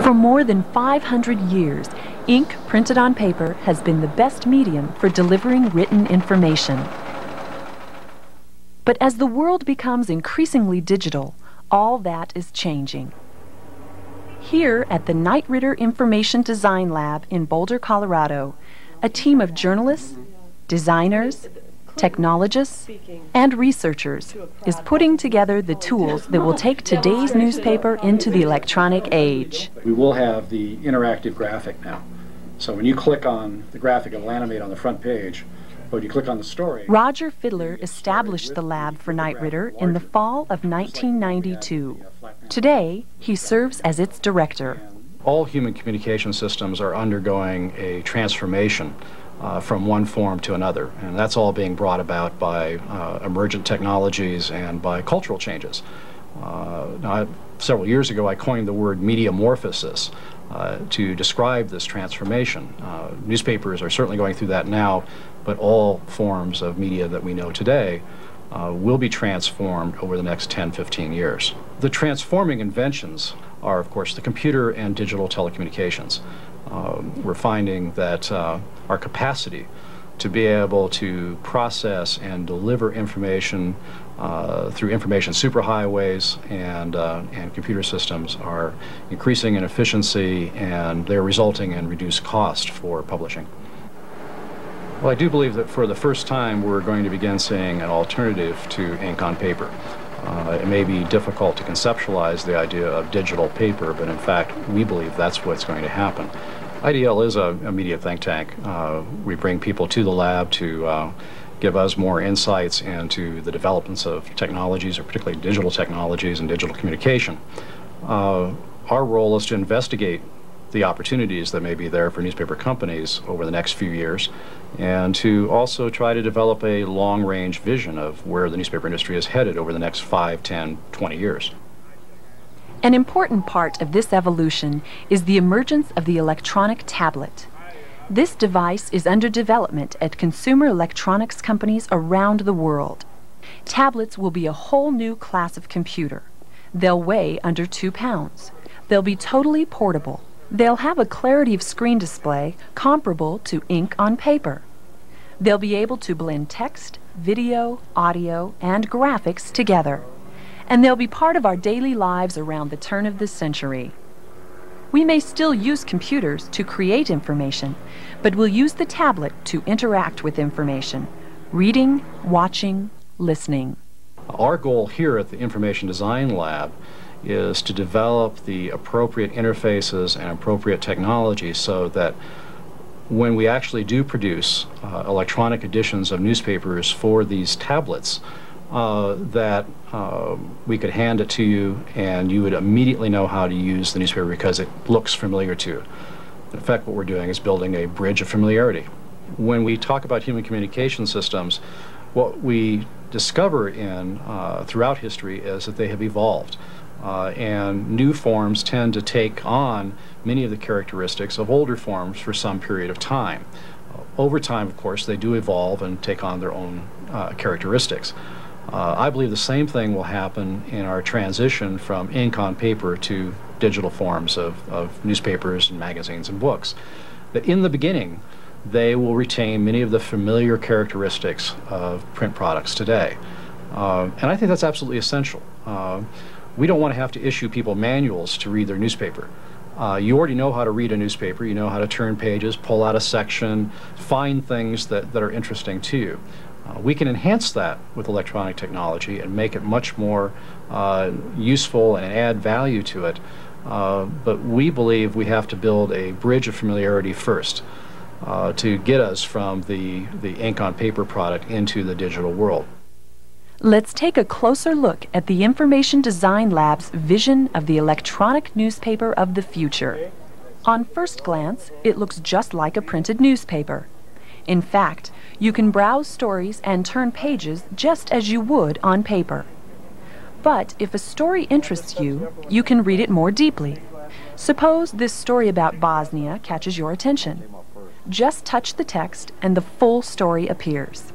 For more than 500 years, ink printed on paper has been the best medium for delivering written information. But as the world becomes increasingly digital, all that is changing. Here at the Knight Ridder Information Design Lab in Boulder, Colorado, a team of journalists, designers, technologists, and researchers is putting together the tools that will take today's newspaper into the electronic age. We will have the interactive graphic now. So when you click on the graphic, it will animate on the front page. But when you click on the story... Roger Fiddler established the lab for Knight Ridder in the fall of 1992. Today, he serves as its director. All human communication systems are undergoing a transformation from one form to another, and that's all being brought about by emergent technologies and by cultural changes. Several years ago I coined the word mediamorphosis to describe this transformation. Newspapers are certainly going through that now, but all forms of media that we know today will be transformed over the next 10-15 years. The transforming inventions are, of course, the computer and digital telecommunications. We're finding that our capacity to be able to process and deliver information through information superhighways and computer systems are increasing in efficiency, and they're resulting in reduced cost for publishing. Well, I do believe that for the first time we're going to begin seeing an alternative to ink on paper. It may be difficult to conceptualize the idea of digital paper, but in fact we believe that's what's going to happen. IDL is a media think tank. We bring people to the lab to give us more insights into the developments of technologies, or particularly digital technologies and digital communication. Our role is to investigate the opportunities that may be there for newspaper companies over the next few years, and to also try to develop a long-range vision of where the newspaper industry is headed over the next 5, 10, 20 years. An important part of this evolution is the emergence of the electronic tablet. This device is under development at consumer electronics companies around the world. Tablets will be a whole new class of computer. They'll weigh under 2 pounds. They'll be totally portable. They'll have a clarity of screen display comparable to ink on paper. They'll be able to blend text, video, audio, and graphics together. And they'll be part of our daily lives around the turn of the century. We may still use computers to create information, but we'll use the tablet to interact with information, reading, watching, listening. Our goal here at the Information Design Lab is to develop the appropriate interfaces and appropriate technology so that when we actually do produce electronic editions of newspapers for these tablets, we could hand it to you and you would immediately know how to use the newspaper because it looks familiar to you. In effect, what we're doing is building a bridge of familiarity. When we talk about human communication systems, what we discover throughout history is that they have evolved. And new forms tend to take on many of the characteristics of older forms for some period of time. Over time, of course, they do evolve and take on their own characteristics. I believe the same thing will happen in our transition from ink on paper to digital forms of newspapers and magazines and books. That in the beginning, they will retain many of the familiar characteristics of print products today. And I think that's absolutely essential. We don't want to have to issue people manuals to read their newspaper. You already know how to read a newspaper. You know how to turn pages, pull out a section, find things that are interesting to you. We can enhance that with electronic technology and make it much more useful and add value to it. But we believe we have to build a bridge of familiarity first to get us from the ink on paper product into the digital world. Let's take a closer look at the Information Design Lab's vision of the electronic newspaper of the future. On first glance, it looks just like a printed newspaper. In fact, you can browse stories and turn pages just as you would on paper. But if a story interests you, you can read it more deeply. Suppose this story about Bosnia catches your attention. Just touch the text and the full story appears.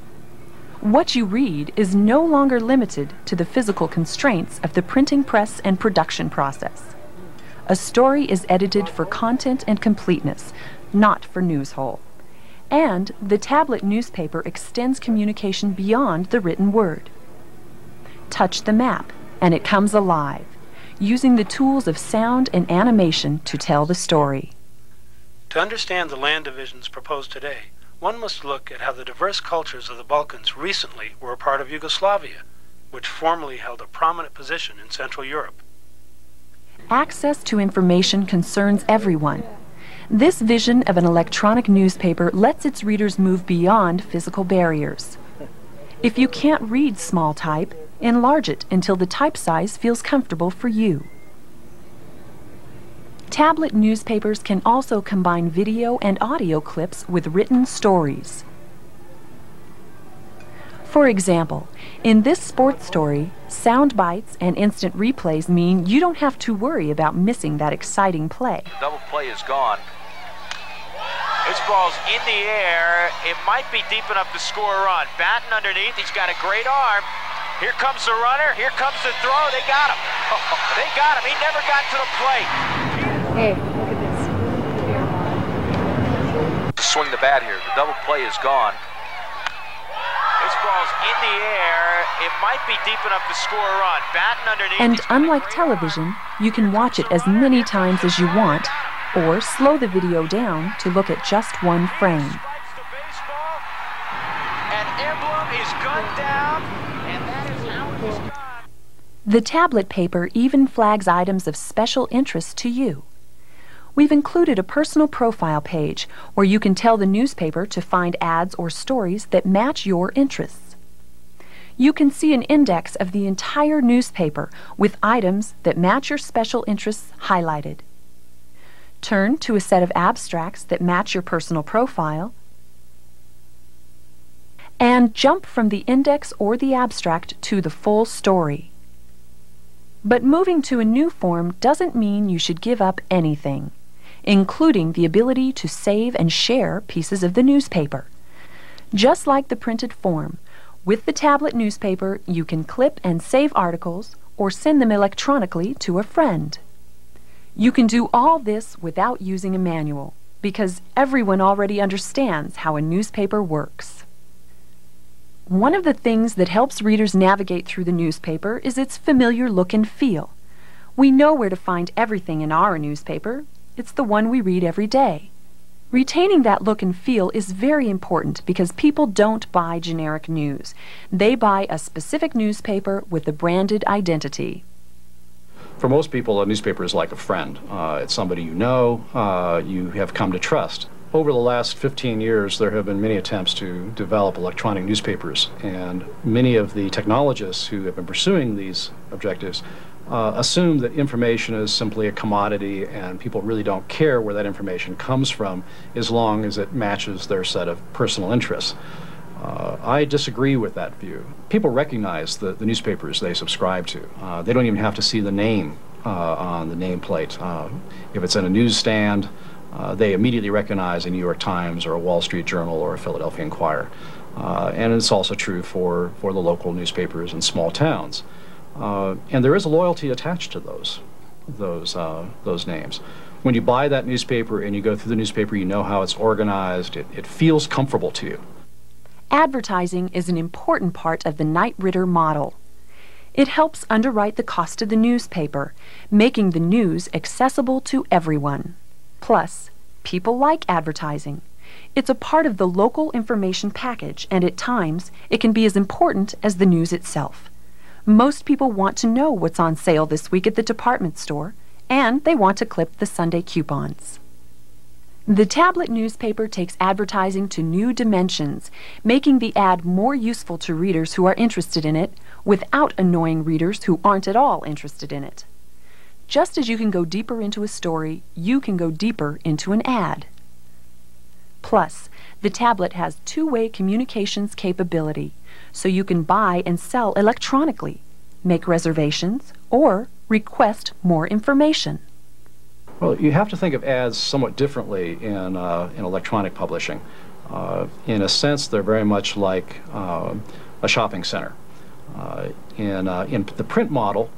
What you read is no longer limited to the physical constraints of the printing press and production process. A story is edited for content and completeness, not for news hole. And the tablet newspaper extends communication beyond the written word. Touch the map, and it comes alive, using the tools of sound and animation to tell the story. To understand the land divisions proposed today, one must look at how the diverse cultures of the Balkans recently were a part of Yugoslavia, which formerly held a prominent position in Central Europe. Access to information concerns everyone. This vision of an electronic newspaper lets its readers move beyond physical barriers. If you can't read small type, enlarge it until the type size feels comfortable for you. Tablet newspapers can also combine video and audio clips with written stories. For example, in this sports story, sound bites and instant replays mean you don't have to worry about missing that exciting play. Double play is gone. This ball's in the air. It might be deep enough to score a run. Batten underneath. He's got a great arm. Here comes the runner. Here comes the throw. They got him. They got him. He never got to the plate. Hey, look at this. Swing the bat here. The double play is gone. This ball's in the air. It might be deep enough to score a run. Batten underneath. And unlike television, you can watch it as many times as you want, or slow the video down to look at just one frame. An emblem is gunned down, and that is how it is done. The tablet paper even flags items of special interest to you. We've included a personal profile page where you can tell the newspaper to find ads or stories that match your interests. You can see an index of the entire newspaper with items that match your special interests highlighted. Turn to a set of abstracts that match your personal profile, and jump from the index or the abstract to the full story. But moving to a new form doesn't mean you should give up anything, including the ability to save and share pieces of the newspaper. Just like the printed form, with the tablet newspaper you can clip and save articles or send them electronically to a friend. You can do all this without using a manual, because everyone already understands how a newspaper works. One of the things that helps readers navigate through the newspaper is its familiar look and feel. We know where to find everything in our newspaper. It's the one we read every day. Retaining that look and feel is very important because people don't buy generic news. They buy a specific newspaper with a branded identity. For most people, a newspaper is like a friend. It's somebody you know, you have come to trust. Over the last 15 years, there have been many attempts to develop electronic newspapers, and many of the technologists who have been pursuing these objectives assume that information is simply a commodity and people really don't care where that information comes from as long as it matches their set of personal interests. I disagree with that view. People recognize the newspapers they subscribe to. They don't even have to see the name on the nameplate. If it's in a newsstand, they immediately recognize a New York Times or a Wall Street Journal or a Philadelphia Inquirer. And it's also true for the local newspapers in small towns. And there is a loyalty attached to those names. When you buy that newspaper and you go through the newspaper, you know how it's organized. It feels comfortable to you. Advertising is an important part of the Knight-Ridder model. It helps underwrite the cost of the newspaper, making the news accessible to everyone. Plus, people like advertising. It's a part of the local information package, and at times, it can be as important as the news itself. Most people want to know what's on sale this week at the department store, and they want to clip the Sunday coupons. The tablet newspaper takes advertising to new dimensions, making the ad more useful to readers who are interested in it without annoying readers who aren't at all interested in it. Just as you can go deeper into a story, you can go deeper into an ad. Plus, the tablet has two-way communications capability, so you can buy and sell electronically, make reservations, or request more information. Well, you have to think of ads somewhat differently in electronic publishing. In a sense, they're very much like a shopping center. In the print model,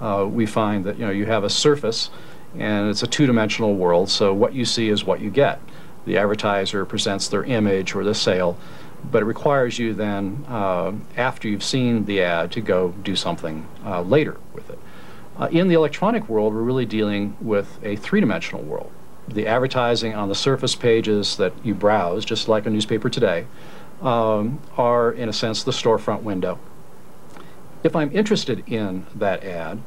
we find that you have a surface, and it's a two-dimensional world, so what you see is what you get. The advertiser presents their image or the sale, but it requires you then, after you've seen the ad, to go do something later with it. In the electronic world, we're really dealing with a three-dimensional world. The advertising on the surface pages that you browse, just like a newspaper today, are, in a sense, the storefront window. If I'm interested in that ad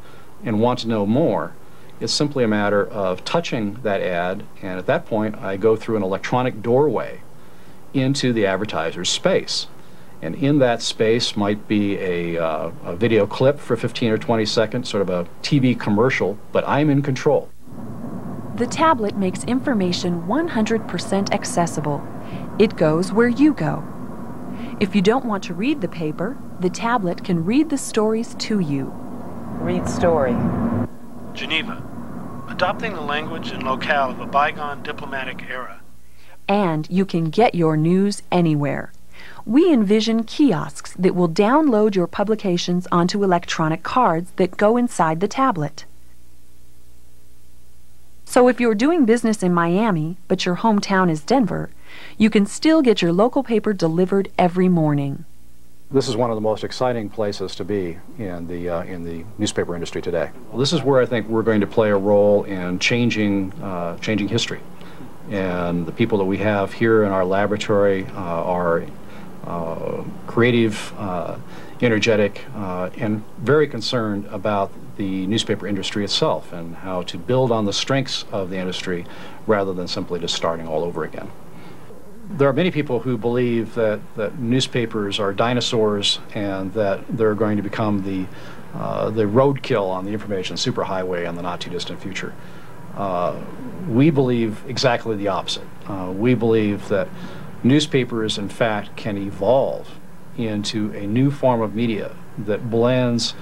and want to know more, it's simply a matter of touching that ad, and at that point I go through an electronic doorway into the advertiser's space. And in that space might be a video clip for 15 or 20 seconds, sort of a TV commercial, but I'm in control. The tablet makes information 100% accessible. It goes where you go. If you don't want to read the paper, the tablet can read the stories to you. Read story. Geneva, adopting the language and locale of a bygone diplomatic era. And you can get your news anywhere. We envision kiosks that will download your publications onto electronic cards that go inside the tablet. So if you're doing business in Miami, but your hometown is Denver, you can still get your local paper delivered every morning. This is one of the most exciting places to be in the newspaper industry today. Well, this is where I think we're going to play a role in changing history. And the people that we have here in our laboratory are creative, energetic, and very concerned about the newspaper industry itself and how to build on the strengths of the industry rather than simply just starting all over again. There are many people who believe that newspapers are dinosaurs and that they're going to become the roadkill on the information superhighway in the not-too-distant future. We believe exactly the opposite. We believe that newspapers, in fact, can evolve into a new form of media that blends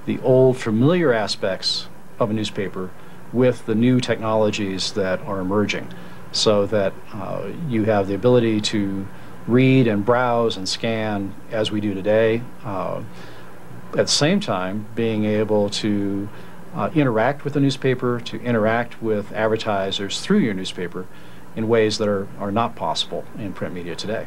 the old familiar aspects of a newspaper with the new technologies that are emerging, so that you have the ability to read and browse and scan as we do today, at the same time being able to interact with the newspaper, to interact with advertisers through your newspaper in ways that are not possible in print media today.